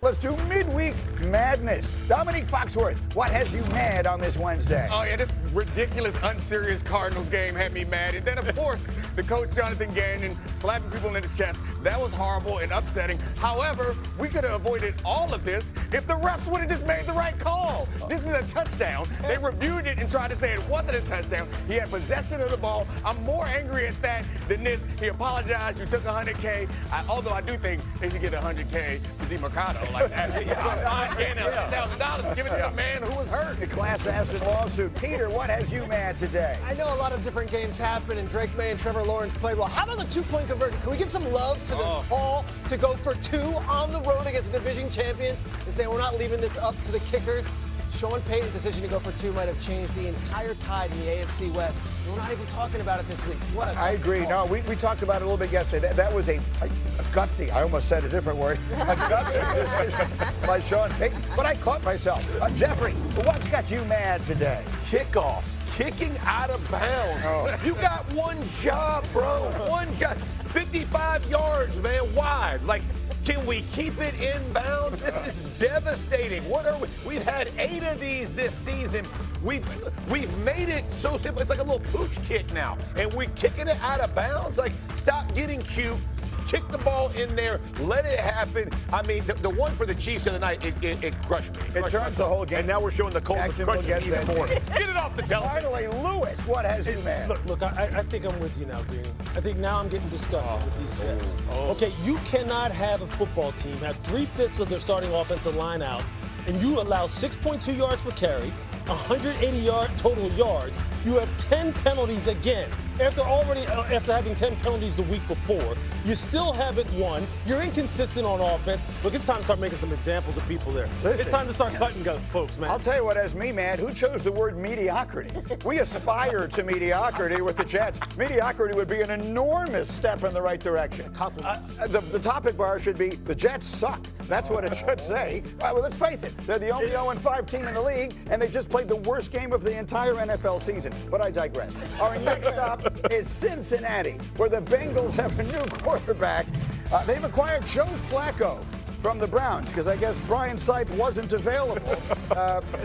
Let's do midweek madness. Dominique Foxworth, what has you mad on this Wednesday? Oh, yeah, this ridiculous, unserious Cardinals game had me mad. And then, of course, the coach, Jonathan Gannon, slapping people in his chest. That was horrible and upsetting. However, we could have avoided all of this if the refs would have just made the right call. This is a touchdown. They reviewed it and tried to say it wasn't a touchdown. He had possession of the ball. I'm more angry at that than this. He apologized. You took $100K. Although I do think they should get $100K to DeMarcado. Like that. I'm not getting $1,000. Give it to the man who was hurt. The class action lawsuit. Peter, what has you mad today? I know a lot of different games happen, and Drake May and Trevor Lawrence played well. How about the two-point conversion? Can we give some love to the Hall to go for two on the road against the division champions and say we're not leaving this up to the kickers? Sean Payton's decision to go for two might have changed the entire tide in the AFC West. We're not even talking about it this week. I agree. No, we talked about it a little bit yesterday. That was a gutsy, I almost said a different word, a gutsy decision by Sean Payton. But I caught myself. Jeffrey, what's got you mad today? Kickoffs, kicking out of bounds. You got one job, bro. One job. 55 yards, man, wide. Like, can we keep it in bounds? This is devastating. What are we? We've had 8 of these this season. We've made it so simple. It's like a little pooch kick now, and we're kicking it out of bounds. Like, stop getting cute. Kick the ball in there. Let it happen. I mean, the one for the Chiefs of the night, it crushed me. It turns the whole game. And now we're showing the Colts crushing even more. Get it off the television. Finally, Lewis, what has you mad? Look, I think I'm with you now, Green. I think now I'm getting disgusted with these Jets. Okay, you cannot have a football team have 3/5 of their starting offensive line out, and you allow 6.2 yards per carry, 180 total yards. You have 10 penalties again. After having 10 penalties the week before, you still haven't won. You're inconsistent on offense. Look, it's time to start making some examples of people there. Listen, it's time to start cutting folks, man. I'll tell you what has me mad. Who chose the word mediocrity? We aspire to mediocrity with the Jets. Mediocrity would be an enormous step in the right direction. The topic bar should be the Jets suck. That's what it should say. Well, let's face it. They're the only 0-5 team in the league, and they just played the worst game of the entire NFL season. But I digress. Our next stop is Cincinnati, where the Bengals have a new quarterback. They've acquired Joe Flacco from the Browns, because I guess Brian Sipe wasn't available.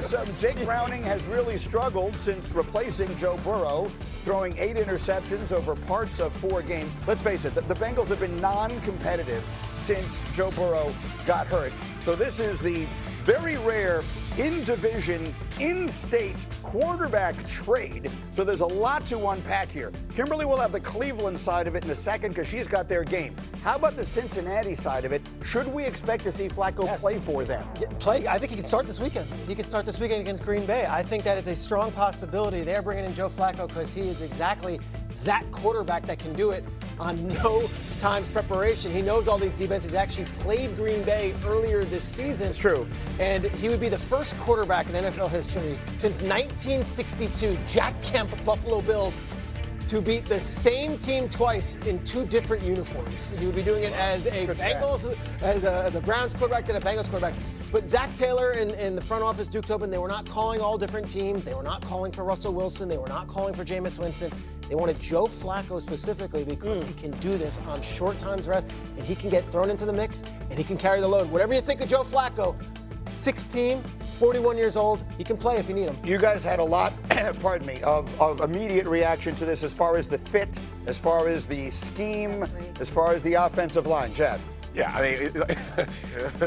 So Jake Browning has really struggled since replacing Joe Burrow, throwing 8 interceptions over parts of 4 games. Let's face it, the Bengals have been non-competitive since Joe Burrow got hurt. So this is the very rare in-division, in-state quarterback trade. So there's a lot to unpack here. Kimberly will have the Cleveland side of it in a second because she's got their game. How about the Cincinnati side of it? Should we expect to see Flacco play for them? Play. I think he could start this weekend. He could start this weekend against Green Bay. I think that is a strong possibility. They're bringing in Joe Flacco because he is exactly that quarterback that can do it on no times preparation. He knows all these defenses. He actually played Green Bay earlier this season. It's true. And he would be the first quarterback in NFL history since 1962, Jack Kemp, Buffalo Bills, to beat the same team twice in 2 different uniforms. He would be doing it as a Browns quarterback and a Bengals quarterback. But Zach Taylor and the front office, Duke Tobin, they were not calling all different teams. They were not calling for Russell Wilson. They were not calling for Jameis Winston. They wanted Joe Flacco specifically because he can do this on short times rest, and he can get thrown into the mix, and he can carry the load. Whatever you think of Joe Flacco, 16, 41 years old, he can play if you need him. You guys had a lot, pardon me, of immediate reaction to this as far as the fit, as far as the scheme, as far as the offensive line. Jeff? Yeah, I mean,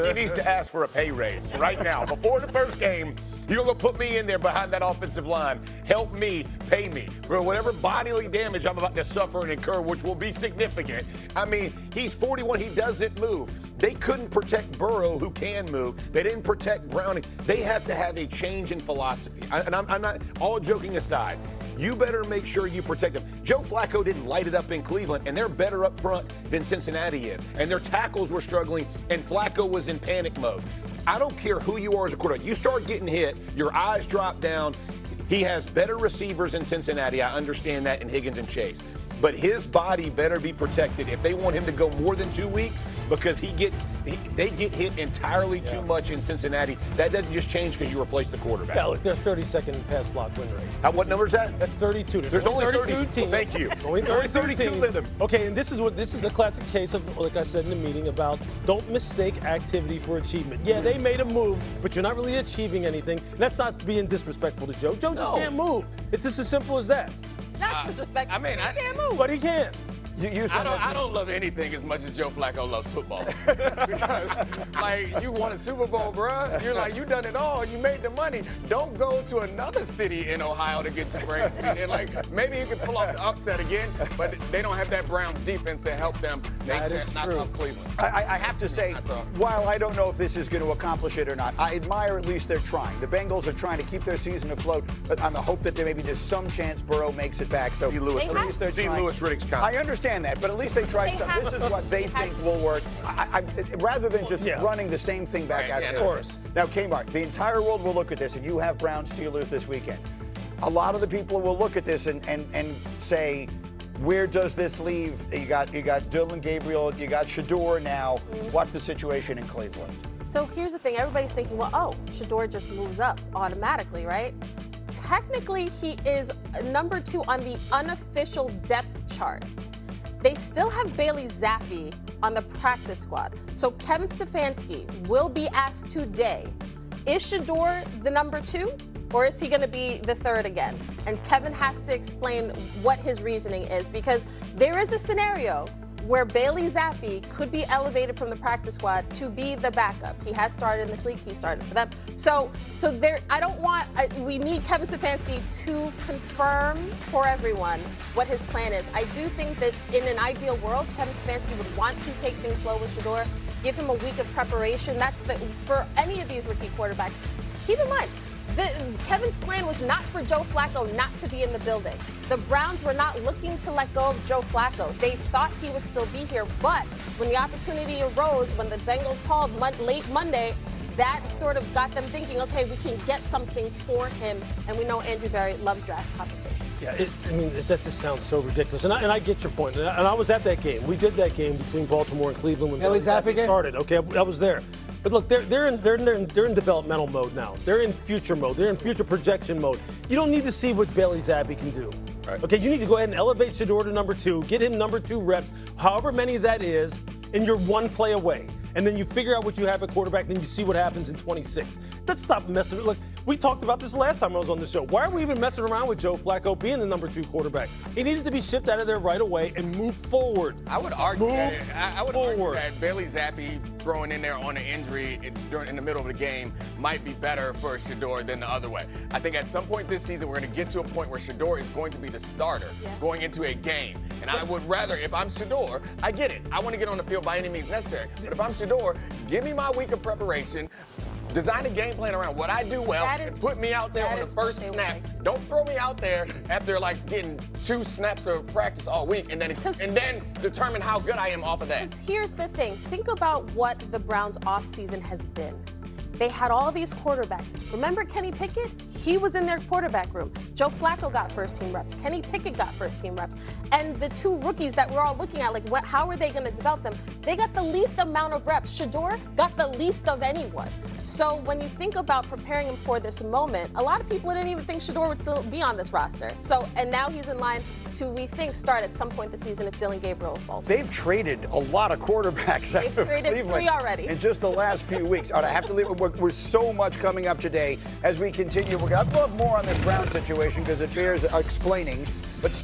he needs to ask for a pay raise right now. Before the first game, you're going to put me in there behind that offensive line. Help me, pay me for whatever bodily damage I'm about to suffer and incur, which will be significant. I mean, he's 41. He doesn't move. They couldn't protect Burrow, who can move. They didn't protect Browning. They have to have a change in philosophy. I'm not, all joking aside, you better make sure you protect him. Joe Flacco didn't light it up in Cleveland, and they're better up front than Cincinnati is. And their tackles were struggling, and Flacco was in panic mode. I don't care who you are as a quarterback. You start getting hit, your eyes drop down. He has better receivers in Cincinnati. I understand that, in Higgins and Chase. but his body better be protected if they want him to go more than 2 weeks, because they get hit entirely too much in Cincinnati. That doesn't just change because you replace the quarterback. Yeah, look, they're 32nd pass block win rate. What number is that? That's 32. There's only 32 teams. Well, thank you. Only 32 teams. of them. Okay, and this is the classic case of, like I said in the meeting, about don't mistake activity for achievement. Yeah, they made a move, but you're not really achieving anything. And that's not being disrespectful to Joe. Joe just can't move. It's just as simple as that. Not disrespect. I mean, he can't move. But he can. I don't love anything as much as Joe Flacco loves football. Because, like, you won a Super Bowl, bruh. You're like, you done it all. You made the money. Don't go to another city in Ohio to get your brains beat in. Like, maybe you can pull off the upset again, but they don't have that Browns defense to help them. That is knock true. off Cleveland. I have to say, while I don't know if this is going to accomplish it or not, I admire at least they're trying. The Bengals are trying to keep their season afloat on the hope that there maybe there's some chance Burrow makes it back. So See Lewis, at least they're trying. Lewis Riddick's comment. I understand that, but at least they tried something. This is what they think will work. Rather than just running the same thing back out there. Of course. Now, Kmart, the entire world will look at this, and you have Browns Steelers this weekend. A lot of the people will look at this and say, where does this leave? You got Dylan Gabriel, you got Shedeur now. What's the situation in Cleveland? So here's the thing. Everybody's thinking, well, Shedeur just moves up automatically, right? Technically, he is number 2 on the unofficial depth chart. They still have Bailey Zappi on the practice squad. So Kevin Stefanski will be asked today, is Shedeur the number 2? Or is he going to be the 3rd again? And Kevin has to explain what his reasoning is, because there is a scenario where Bailey Zappi could be elevated from the practice squad to be the backup. He has started in this league. He started for them. So there, we need Kevin Stefanski to confirm for everyone what his plan is. I do think that in an ideal world, Kevin Stefanski would want to take things slow with Shedeur, give him a week of preparation. For any of these rookie quarterbacks. Keep in mind, Kevin's plan was not for Joe Flacco not to be in the building. The Browns were not looking to let go of Joe Flacco. They thought he would still be here, but when the opportunity arose, when the Bengals called late Monday, that sort of got them thinking, okay, we can get something for him, and we know Andrew Berry loves draft compensation. Yeah, that just sounds so ridiculous. And I get your point. And I was at that game. We did that game between Baltimore and Cleveland when Bailey Zappi started. Okay, I was there. But look, they're in developmental mode now. They're in future mode. They're in future projection mode. You don't need to see what Bailey Zappi can do. Right. Okay, you need to go ahead and elevate Shedeur to number 2, get him number 2 reps, however many that is, and you're one play away. And then you figure out what you have at quarterback, then you see what happens in 26. Let's stop messing. Look, we talked about this last time I was on the show. Why are we even messing around with Joe Flacco being the number 2 quarterback? He needed to be shipped out of there right away and move forward. I would argue that Bailey Zappi throwing in there on an injury in the middle of the game might be better for Shedeur than the other way. I think at some point this season, we're going to get to a point where Shedeur is going to be the starter going into a game. And I would rather, if I'm Shedeur, I get it. I want to get on the field by any means necessary. But if I'm Shedeur, give me my week of preparation. Design a game plan around what I do well and put me out there on the first snap. Don't throw me out there after like getting 2 snaps of practice all week and then determine how good I am off of that. Because here's the thing. Think about what the Browns offseason has been. They had all these quarterbacks. Remember Kenny Pickett? He was in their quarterback room. Joe Flacco got first-team reps. Kenny Pickett got first-team reps. And the 2 rookies that we're all looking at, like how are they going to develop them? They got the least amount of reps. Shedeur got the least of anyone. So when you think about preparing him for this moment, a lot of people didn't even think Shedeur would still be on this roster. And now he's in line to, we think, start at some point this season if Dylan Gabriel falls. They've traded a lot of quarterbacks out of Cleveland. They've traded 3 already. In just the last few weeks. All right, I have to leave. We're so much coming up today as we continue. We'll have more on this Brown situation because it bears explaining. But